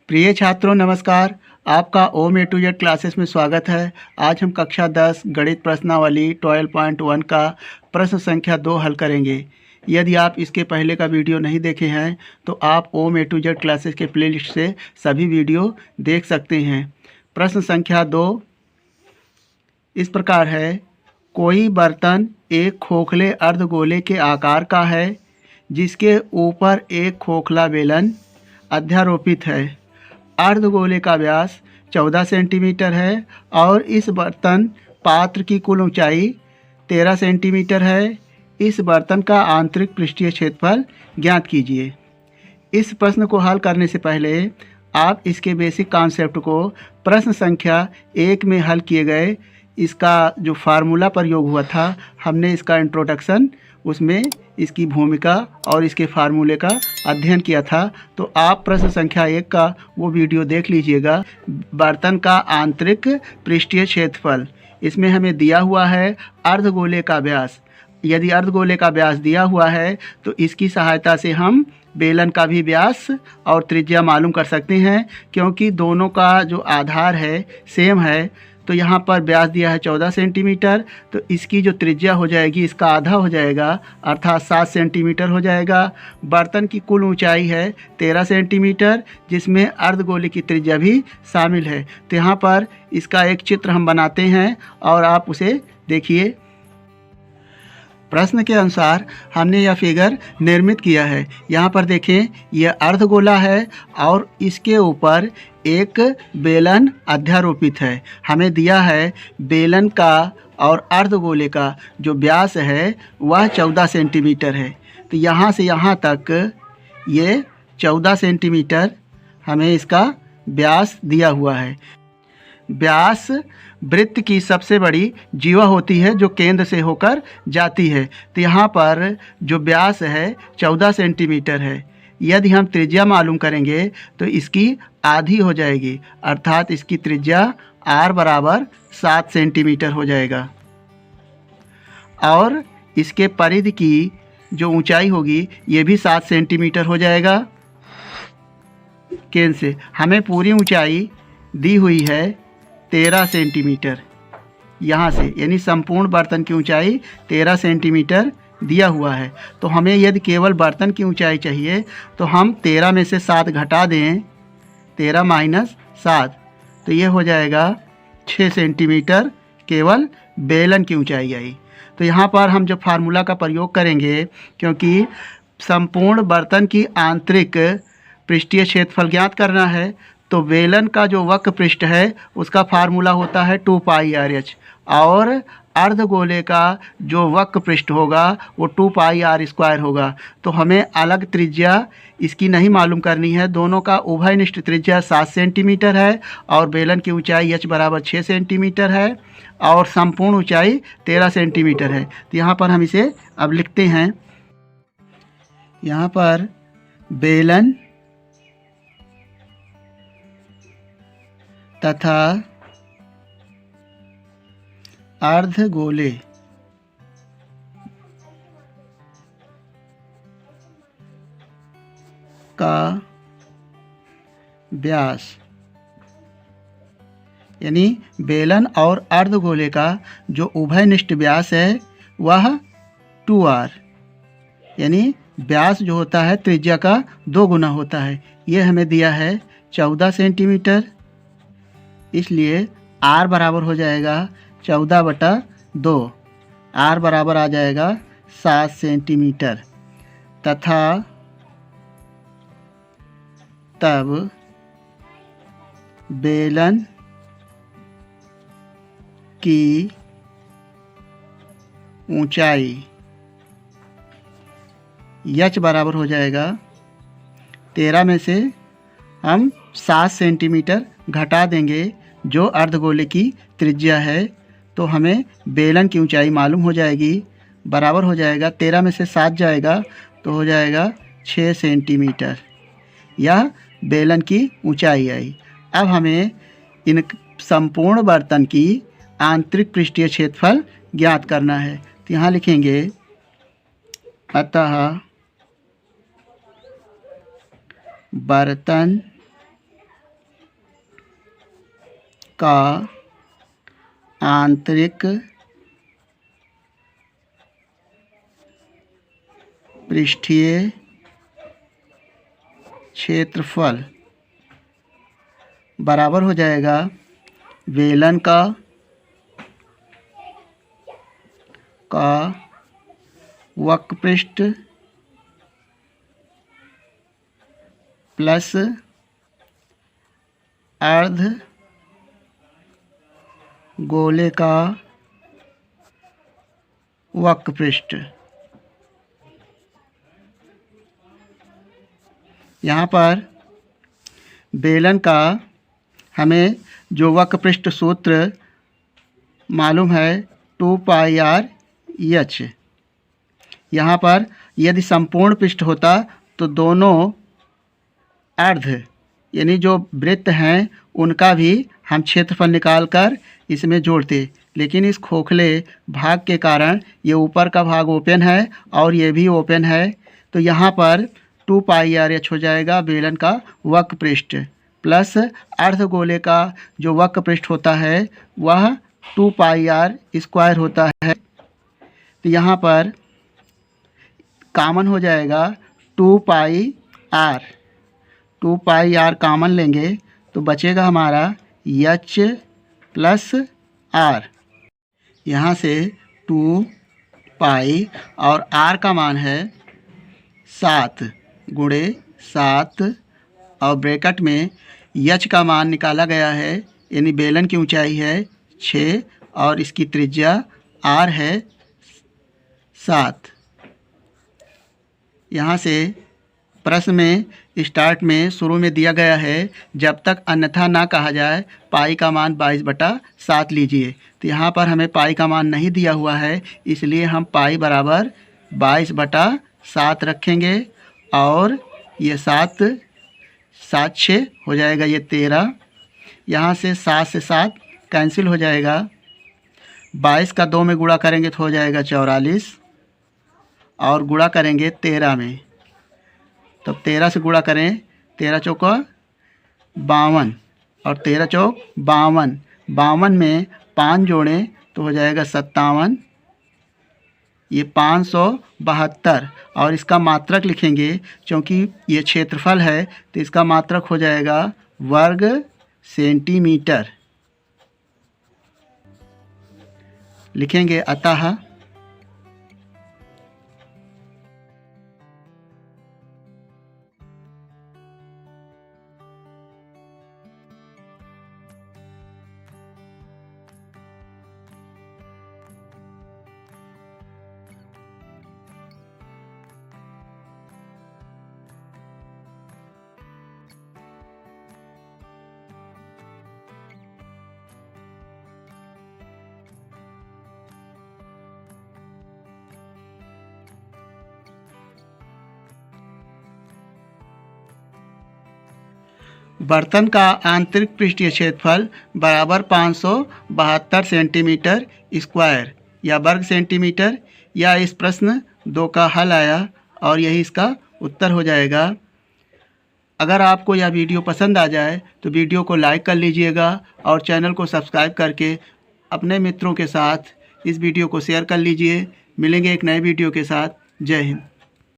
प्रिय छात्रों नमस्कार। आपका ओम ए टू जेड क्लासेस में स्वागत है। आज हम कक्षा 10 गणित प्रश्नावली 12.1 का प्रश्न संख्या 2 हल करेंगे। यदि आप इसके पहले का वीडियो नहीं देखे हैं तो आप ओम ए टू जेड क्लासेस के प्लेलिस्ट से सभी वीडियो देख सकते हैं। प्रश्न संख्या 2 इस प्रकार है। कोई बर्तन एक खोखले अर्धगोले के आकार का है जिसके ऊपर एक खोखला बेलन अध्यारोपित है। अर्धगोले का व्यास 14 सेंटीमीटर है और इस बर्तन पात्र की कुल ऊंचाई 13 सेंटीमीटर है। इस बर्तन का आंतरिक पृष्ठीय क्षेत्रफल ज्ञात कीजिए। इस प्रश्न को हल करने से पहले आप इसके बेसिक कॉन्सेप्ट को प्रश्न संख्या 1 में हल किए गए इसका जो फार्मूला प्रयोग हुआ था, हमने इसका इंट्रोडक्शन उसमें इसकी भूमिका और इसके फार्मूले का अध्ययन किया था। तो आप प्रश्न संख्या 1 का वो वीडियो देख लीजिएगा। बर्तन का आंतरिक पृष्ठीय क्षेत्रफल, इसमें हमें दिया हुआ है अर्धगोले का व्यास। यदि अर्धगोले का व्यास दिया हुआ है तो इसकी सहायता से हम बेलन का भी व्यास और त्रिज्या मालूम कर सकते हैं, क्योंकि दोनों का जो आधार है सेम है। तो यहाँ पर व्यास दिया है 14 सेंटीमीटर, तो इसकी जो त्रिज्या हो जाएगी इसका आधा हो जाएगा, अर्थात 7 सेंटीमीटर हो जाएगा। बर्तन की कुल ऊंचाई है 13 सेंटीमीटर, जिसमें अर्धगोले की त्रिज्या भी शामिल है। तो यहाँ पर इसका एक चित्र हम बनाते हैं और आप उसे देखिए। प्रश्न के अनुसार हमने यह फिगर निर्मित किया है। यहाँ पर देखें, यह अर्धगोला है और इसके ऊपर एक बेलन अध्यारोपित है। हमें दिया है बेलन का और अर्धगोले का जो व्यास है वह 14 सेंटीमीटर है। तो यहाँ से यहाँ तक ये 14 सेंटीमीटर हमें इसका व्यास दिया हुआ है। व्यास वृत्त की सबसे बड़ी जीवा होती है जो केंद्र से होकर जाती है। तो यहाँ पर जो व्यास है 14 सेंटीमीटर है। यदि हम त्रिज्या मालूम करेंगे तो इसकी आधी हो जाएगी, अर्थात इसकी त्रिज्या r बराबर 7 सेंटीमीटर हो जाएगा। और इसके परिधि की जो ऊंचाई होगी ये भी 7 सेंटीमीटर हो जाएगा। केंद्र से हमें पूरी ऊंचाई दी हुई है 13 सेंटीमीटर यहाँ से, यानी संपूर्ण बर्तन की ऊंचाई 13 सेंटीमीटर दिया हुआ है। तो हमें यदि केवल बर्तन की ऊंचाई चाहिए तो हम 13 में से 7 घटा दें, 13 माइनस 7, तो ये हो जाएगा 6 सेंटीमीटर केवल बेलन की ऊंचाई आई। तो यहाँ पर हम जो फार्मूला का प्रयोग करेंगे, क्योंकि संपूर्ण बर्तन की आंतरिक पृष्ठीय क्षेत्रफल ज्ञात करना है, तो बेलन का जो वक्र पृष्ठ है उसका फार्मूला होता है 2 पाई आर एच, और अर्धगोले का जो वक्र पृष्ठ होगा वो 2 पाई आर स्क्वायर होगा। तो हमें अलग त्रिज्या इसकी नहीं मालूम करनी है। दोनों का उभयनिष्ठ त्रिज्या 7 सेंटीमीटर है और बेलन की ऊंचाई h बराबर 6 सेंटीमीटर है और संपूर्ण ऊंचाई 13 सेंटीमीटर है। तो यहाँ पर हम इसे अब लिखते हैं। यहाँ पर बेलन तथा अर्धगोले का व्यास, यानी बेलन और अर्धगोले का जो उभयनिष्ठ व्यास है वह 2r, यानी व्यास जो होता है त्रिज्या का 2 गुना होता है। ये हमें दिया है 14 सेंटीमीटर, इसलिए r बराबर हो जाएगा 14/2। r बराबर आ जाएगा 7 सेंटीमीटर। तथा तब बेलन की ऊंचाई h बराबर हो जाएगा 13 में से हम 7 सेंटीमीटर घटा देंगे जो अर्धगोले की त्रिज्या है, तो हमें बेलन की ऊंचाई मालूम हो जाएगी। बराबर हो जाएगा 13 में से 7 जाएगा तो हो जाएगा 6 सेंटीमीटर। यह बेलन की ऊंचाई आई। अब हमें इन संपूर्ण बर्तन की आंतरिक पृष्ठीय क्षेत्रफल ज्ञात करना है। तो यहाँ लिखेंगे अतः बर्तन का आंतरिक पृष्ठीय क्षेत्रफल बराबर हो जाएगा बेलन का वक्रपृष्ठ प्लस अर्ध गोले का वक्रपृष्ठ। यहाँ पर बेलन का हमें जो वक्रपृष्ठ सूत्र मालूम है 2πr/h। यहाँ पर यदि संपूर्ण पृष्ठ होता तो दोनों अर्ध यानी जो वृत्त हैं उनका भी हम क्षेत्रफल निकालकर इसमें जोड़ते, लेकिन इस खोखले भाग के कारण ये ऊपर का भाग ओपन है और ये भी ओपन है, तो यहाँ पर 2πr/h हो जाएगा बेलन का वक्रपृष्ठ प्लस अर्धगोले का जो वक्रपृष्ठ होता है वह 2πr² होता है। तो यहाँ पर कॉमन हो जाएगा 2πr। 2πr कॉमन लेंगे तो बचेगा हमारा h प्लस r। यहाँ से 2π और r का मान है 7 गुणे 7 और ब्रैकेट में h का मान निकाला गया है, यानी बेलन की ऊंचाई है 6 और इसकी त्रिज्या r है 7। यहाँ से प्रश्न में स्टार्ट में शुरू में दिया गया है जब तक अन्यथा ना कहा जाए पाई का मान 22/7 लीजिए। तो यहाँ पर हमें पाई का मान नहीं दिया हुआ है, इसलिए हम पाई बराबर 22/7 रखेंगे और ये 7 6 हो जाएगा, ये 13। यहाँ से 7 से 7 कैंसिल हो जाएगा। 22 का 2 में गुणा करेंगे तो हो जाएगा 44 और गुणा करेंगे 13 में, तब 13 से गुणा करें 13 चौका 52 और 13 चौक 52। 52 में 5 जोड़ें तो हो जाएगा 57, ये 572 और इसका मात्रक लिखेंगे क्योंकि ये क्षेत्रफल है तो इसका मात्रक हो जाएगा वर्ग सेंटीमीटर। लिखेंगे अतः बर्तन का आंतरिक पृष्ठीय क्षेत्रफल बराबर 572 सेंटीमीटर स्क्वायर या वर्ग सेंटीमीटर, या इस प्रश्न 2 का हल आया और यही इसका उत्तर हो जाएगा। अगर आपको यह वीडियो पसंद आ जाए तो वीडियो को लाइक कर लीजिएगा और चैनल को सब्सक्राइब करके अपने मित्रों के साथ इस वीडियो को शेयर कर लीजिए। मिलेंगे एक नए वीडियो के साथ। जय हिंद।